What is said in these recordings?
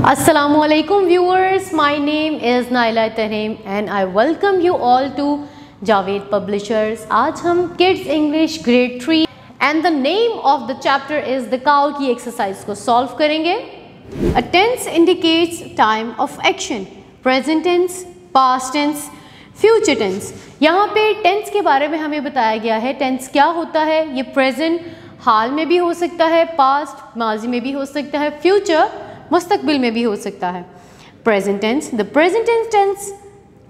Assalamualaikum viewers, my name is Naila Tareem and I welcome you all to Javed Publishers। आज हम Kids English Grade 3 and the name of the chapter is the cow की exercise को solve करेंगे। A tense indicates time of action, present tense, past tense, future tense। यहाँ पे tense के बारे में हमें बताया गया है। tense क्या होता है? ये present हाल में भी हो सकता है, past माजी में भी हो सकता है, future मुस्तकबिल में भी हो सकता है। Present tense, the present tense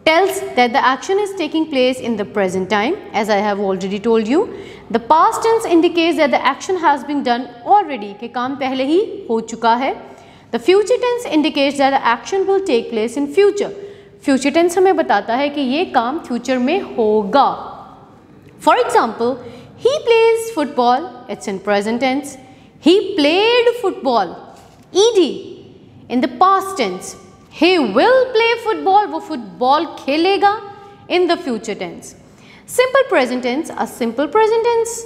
tells that the action is taking place in the present time, as I have already told you. The past tense indicates that the action has been done already, कि काम पहले ही हो चुका है। The future tense indicates that the action will take place in future. Future tense हमें बताता है कि ये काम future में होगा। For example, he plays football, it's in present tense. He played football, ed in the past tense. He will play football, वो football खेलेगा in the future tense. Simple present tense, a simple present tense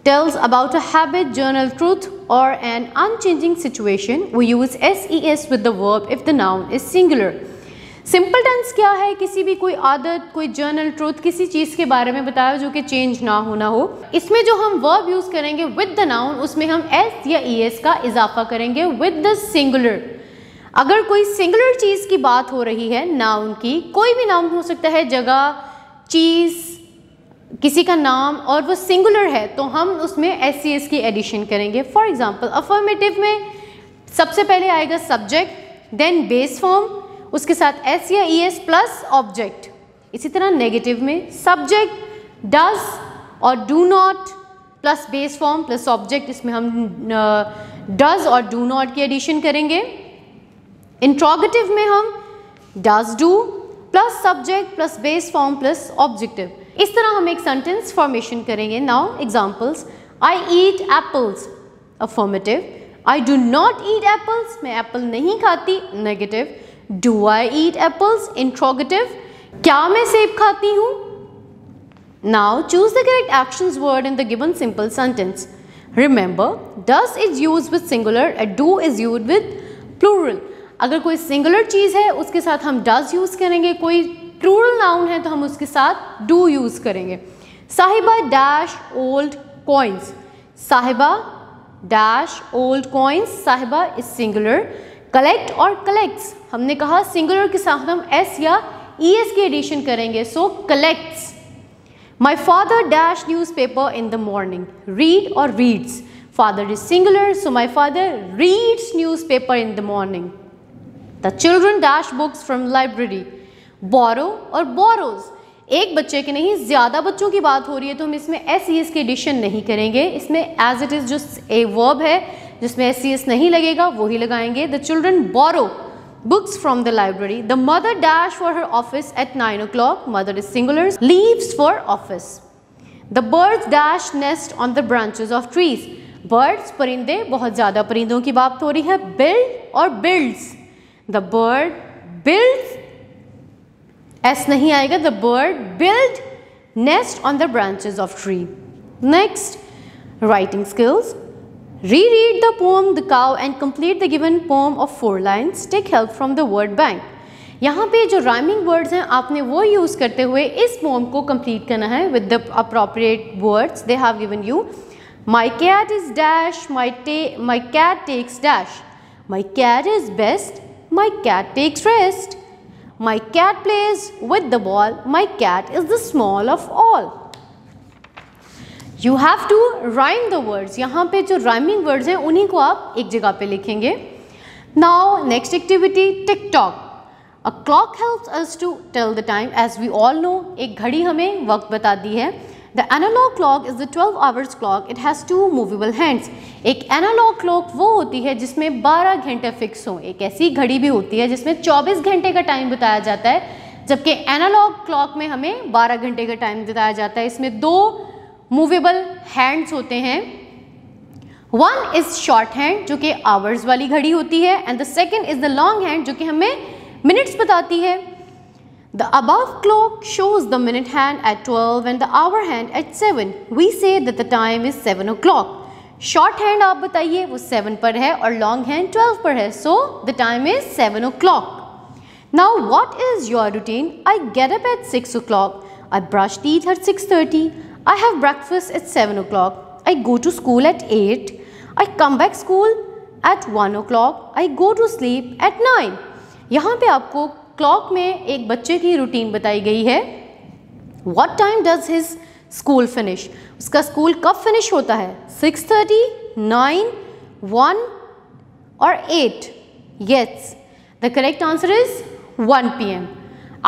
tells about a habit, journal, truth or an unchanging situation. We use ses with the verb if the noun is singular. Simple tense क्या है? किसी भी कोई आदत, कोई journal, truth, किसी चीज़ के बारे में बताया जो कि चेंज ना होना हो। इसमें जो हम वर्ब यूज़ करेंगे विद द नाउन, उसमें हम एस या es का इजाफा करेंगे विद द सिंगुलर। अगर कोई सिंगुलर चीज़ की बात हो रही है, नाउन की, कोई भी नाउन हो सकता है, जगह, चीज़, किसी का नाम, और वो सिंगुलर है तो हम उसमें ses की एडिशन करेंगे। फॉर एग्जाम्पल अफर्मेटिव में सबसे पहले आएगा सब्जेक्ट, देन बेस फॉर्म, उसके साथ एस या es प्लस ऑब्जेक्ट। इसी तरह नेगेटिव में सब्जेक्ट, डज और do not plus base form plus object, इसमें हम डज और डू नॉट की एडिशन करेंगे। इंट्रोगेटिव में हम does do plus subject plus base form plus objective. इस तरह हम एक सेंटेंस फॉर्मेशन करेंगे। Now examples, I eat apples, affirmative. I do not eat apples, मैं एप्पल नहीं खाती, negative. Do I eat apples, interrogative. क्या मैं सेब खाती हूँ? Now choose the correct actions word in the given simple sentence. Remember, does is used with singular and do is used with plural. अगर कोई सिंगुलर चीज़ है उसके साथ हम डज यूज़ करेंगे, कोई प्लूरल नाउन है तो हम उसके साथ डू यूज़ करेंगे। साहिबा डैश ओल्ड कॉइन्स, साहिबा डैश ओल्ड कॉइन्स, साहिबा इज सिंगुलर। कलेक्ट और कलेक्ट्स, हमने कहा सिंगुलर के साथ हम एस या es की एडिशन करेंगे, so collects. My father dash newspaper in the morning, read और reads, father is singular so my father reads newspaper in the morning. The children dash books from library, borrow और borrows, एक बच्चे के नहीं ज़्यादा बच्चों की बात हो रही है तो हम इसमें ses की एडिशन नहीं करेंगे। इसमें एज इट इज़ जो ए वर्ब है जिसमें ses नहीं लगेगा वही लगाएंगे। The children borrow books from the library. The mother dash for her office at 9 o'clock, mother is singular, leaves for office. The birds dash nest on the branches of trees, birds परिंदे, बहुत ज़्यादा परिंदों की बात हो रही है, build और builds. The bird builds, S नहीं आएगा, the bird build nest on the branches of tree. Next, writing skills. Reread the poem The Cow and complete the given poem of 4 lines. Take help from the word bank. यहाँ पे जो rhyming words हैं आपने वो use करते हुए इस poem को complete करना है with the appropriate words they have given you. My cat is dash, my cat takes dash. My cat is best, my cat takes rest. My cat plays with the ball, my cat is the small of all. You have to rhyme the words. यहाँ पे जो rhyming words हैं उन्हीं को आप एक जगह पे लिखेंगे। Now next activity, TikTok. A clock helps us to tell the time, as we all know. एक घड़ी हमें वक्त बताती है। The analog clock is the 12 hours clock. It has 2 movable hands. एक analog clock वो होती है जिसमें 12 घंटे फिक्स हों। एक ऐसी घड़ी भी होती है जिसमें 24 घंटे का टाइम बताया जाता है, जबकि एनालॉग क्लॉक में हमें 12 घंटे का टाइम बताया जाता है। इसमें 2 मूवेबल हैंड्स होते हैं। वन इज शॉर्ट हैंड जो कि आवर्स वाली घड़ी होती है and the second is the long hand जो कि हमें मिनट्स बताती है। The above clock shows the minute hand at 12 and the hour hand at 7. We say that the time is 7 o'clock. Short hand आप बताइए, वो 7 पर है और लॉन्ग हैंड 12 पर है, so the time is 7 o'clock. Now what is your routine? I get up at 6 o'clock. I brush teeth at 6:30. I have breakfast at 7 o'clock. I go to school at 8. I come back school at 1 o'clock. I go to sleep at 9. यहाँ पे आपको clock में एक बच्चे की routine बताई गई है. What time does his school finish? उसका स्कूल कब फिनिश होता है? 6:30, 9, 1 और 8? Yes, the correct answer is 1 p.m.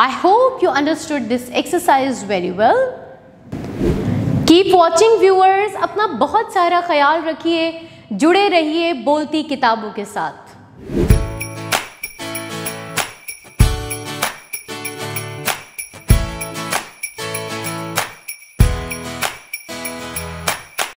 I hope you understood this exercise very well. Keep watching viewers. अपना बहुत सारा ख्याल रखिए, जुड़े रहिए बोलती किताबों के साथ.